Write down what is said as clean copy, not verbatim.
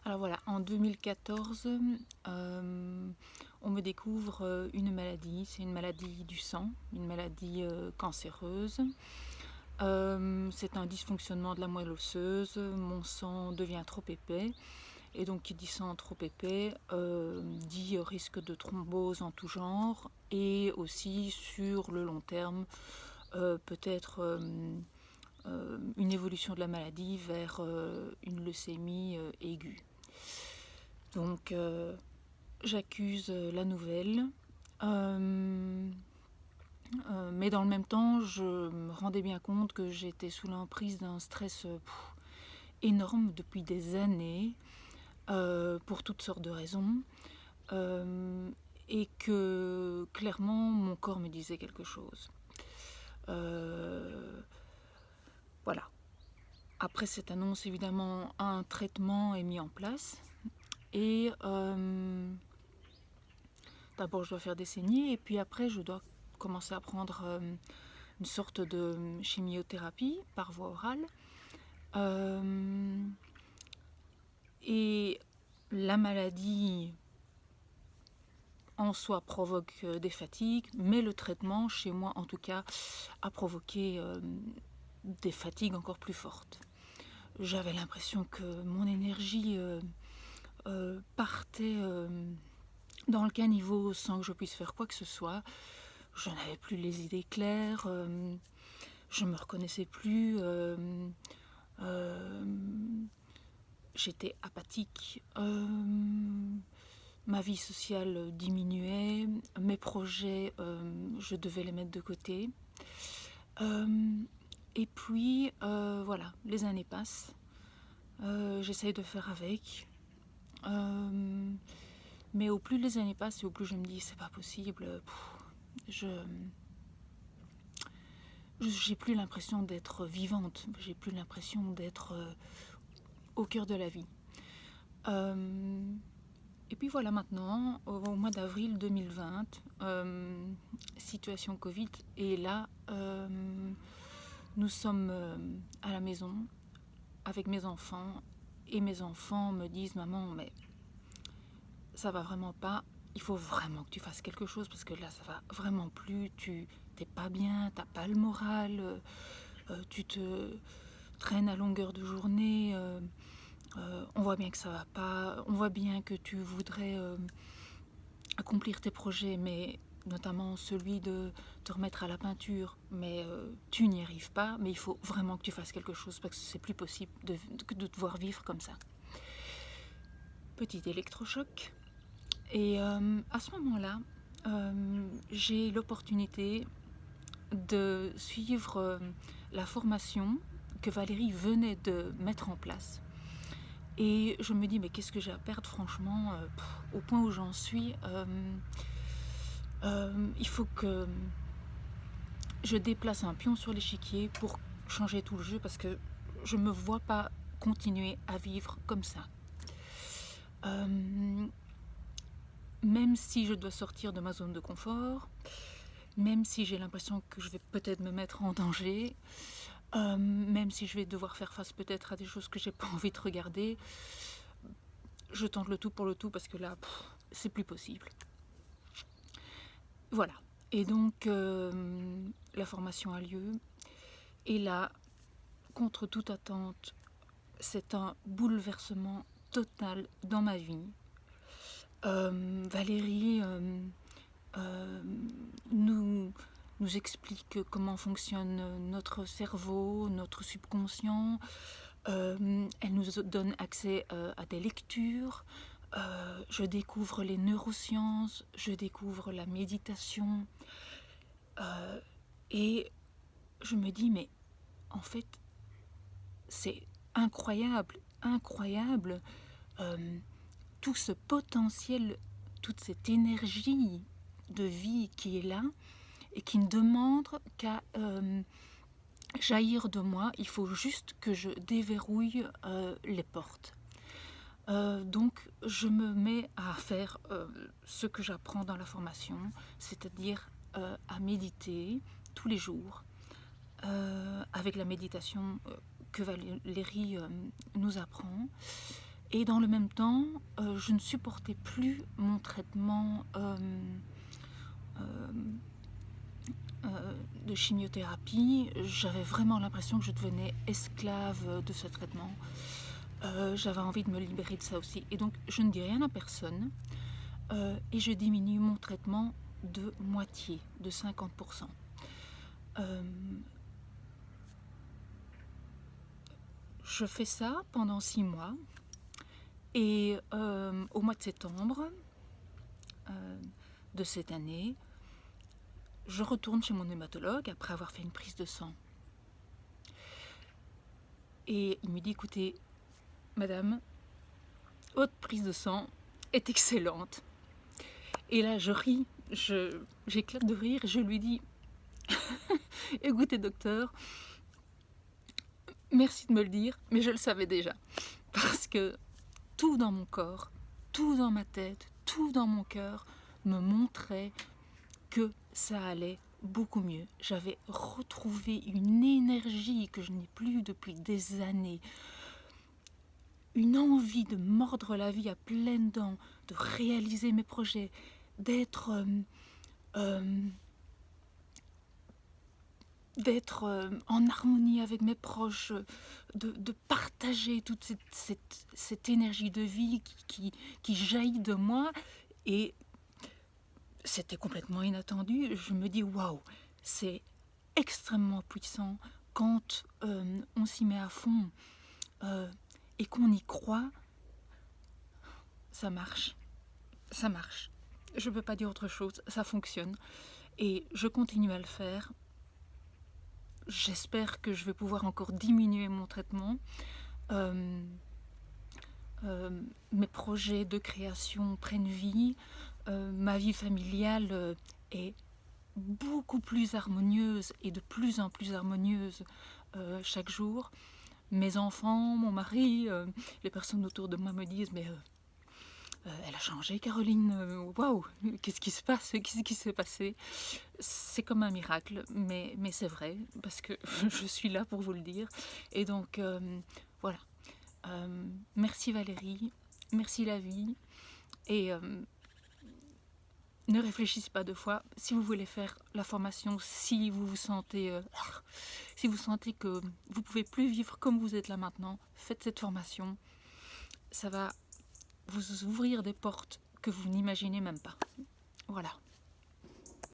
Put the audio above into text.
Alors voilà, en 2014, on me découvre une maladie. C'est une maladie du sang, une maladie cancéreuse. C'est un dysfonctionnement de la moelle osseuse. Mon sang devient trop épais. Et donc, qui dit sang trop épais, dit risque de thrombose en tout genre. Et aussi, sur le long terme, peut-être une évolution de la maladie vers une leucémie aiguë. Donc, j'accuse la nouvelle. Mais dans le même temps, je me rendais bien compte que j'étais sous l'emprise d'un stress énorme depuis des années, pour toutes sortes de raisons, et que clairement mon corps me disait quelque chose. Voilà. Après cette annonce, évidemment, un traitement est mis en place. Et d'abord, je dois faire des saignées, et puis après, je dois commencer à prendre une sorte de chimiothérapie par voie orale. Et la maladie en soi provoque des fatigues, mais le traitement, chez moi en tout cas, a provoqué des fatigues encore plus fortes. J'avais l'impression que mon énergie partait dans le caniveau sans que je puisse faire quoi que ce soit. Je n'avais plus les idées claires, je me reconnaissais plus, j'étais apathique, ma vie sociale diminuait, mes projets, je devais les mettre de côté. Et puis, voilà, les années passent, j'essaye de faire avec. Mais au plus les années passent et au plus je me dis c'est pas possible, j'ai plus l'impression d'être vivante, j'ai plus l'impression d'être au cœur de la vie. Et puis voilà, maintenant, au mois d'avril 2020, situation Covid, et là, nous sommes à la maison avec mes enfants, et mes enfants me disent maman, mais ça va vraiment pas, il faut vraiment que tu fasses quelque chose parce que là ça va vraiment plus, tu t'es pas bien, t'as pas le moral, tu te traînes à longueur de journée, on voit bien que ça va pas, on voit bien que tu voudrais accomplir tes projets, mais notamment celui de te remettre à la peinture, mais tu n'y arrives pas, mais il faut vraiment que tu fasses quelque chose parce que c'est plus possible de devoir vivre comme ça. Petit électrochoc. Et à ce moment-là, j'ai l'opportunité de suivre la formation que Valérie venait de mettre en place. Et je me dis, mais qu'est-ce que j'ai à perdre, franchement, au point où j'en suis, il faut que je déplace un pion sur l'échiquier pour changer tout le jeu parce que je ne me vois pas continuer à vivre comme ça. Même si je dois sortir de ma zone de confort, même si j'ai l'impression que je vais peut-être me mettre en danger, même si je vais devoir faire face peut-être à des choses que j'ai pas envie de regarder, je tente le tout pour le tout parce que là, c'est plus possible. Voilà. Et donc, la formation a lieu. Et là, contre toute attente, c'est un bouleversement total dans ma vie. Valérie nous explique comment fonctionne notre cerveau, notre subconscient. Elle nous donne accès à des lectures. Je découvre les neurosciences, je découvre la méditation. Et je me dis, mais en fait, c'est incroyable, incroyable. Tout ce potentiel, toute cette énergie de vie qui est là et qui ne demande qu'à jaillir de moi. Il faut juste que je déverrouille les portes. Donc je me mets à faire ce que j'apprends dans la formation, c'est-à-dire à méditer tous les jours, avec la méditation que Valérie nous apprend. Et dans le même temps, je ne supportais plus mon traitement de chimiothérapie. J'avais vraiment l'impression que je devenais esclave de ce traitement. J'avais envie de me libérer de ça aussi. Et donc, je ne dis rien à personne. Et je diminue mon traitement de moitié, de 50%. Je fais ça pendant 6 mois. Et au mois de septembre de cette année, je retourne chez mon hématologue après avoir fait une prise de sang. Et il me dit, écoutez, madame, votre prise de sang est excellente. Et là, je ris, j'éclate de rire et je lui dis, écoutez docteur, merci de me le dire, mais je le savais déjà. Parce que tout dans mon corps, tout dans ma tête, tout dans mon cœur me montrait que ça allait beaucoup mieux. J'avais retrouvé une énergie que je n'ai plus depuis des années. Une envie de mordre la vie à pleines dents, de réaliser mes projets, d'être en harmonie avec mes proches, de partager toute cette énergie de vie qui jaillit de moi. Et c'était complètement inattendu. Je me dis, waouh, c'est extrêmement puissant quand on s'y met à fond et qu'on y croit. Ça marche. Ça marche. Je ne peux pas dire autre chose. Ça fonctionne. Et je continue à le faire. J'espère que je vais pouvoir encore diminuer mon traitement. Mes projets de création prennent vie. Ma vie familiale est beaucoup plus harmonieuse et de plus en plus harmonieuse chaque jour. Mes enfants, mon mari, les personnes autour de moi me disent, mais elle a changé, Caroline, waouh, qu'est-ce qui se passe, qu'est-ce qui s'est passé? C'est comme un miracle, mais c'est vrai, parce que je suis là pour vous le dire. Et donc, voilà. Merci Valérie, merci la vie, et ne réfléchissez pas 2 fois. Si vous voulez faire la formation, si vous sentez que vous pouvez plus vivre comme vous êtes là maintenant, faites cette formation. Ça va vous ouvrir des portes que vous n'imaginez même pas. Voilà.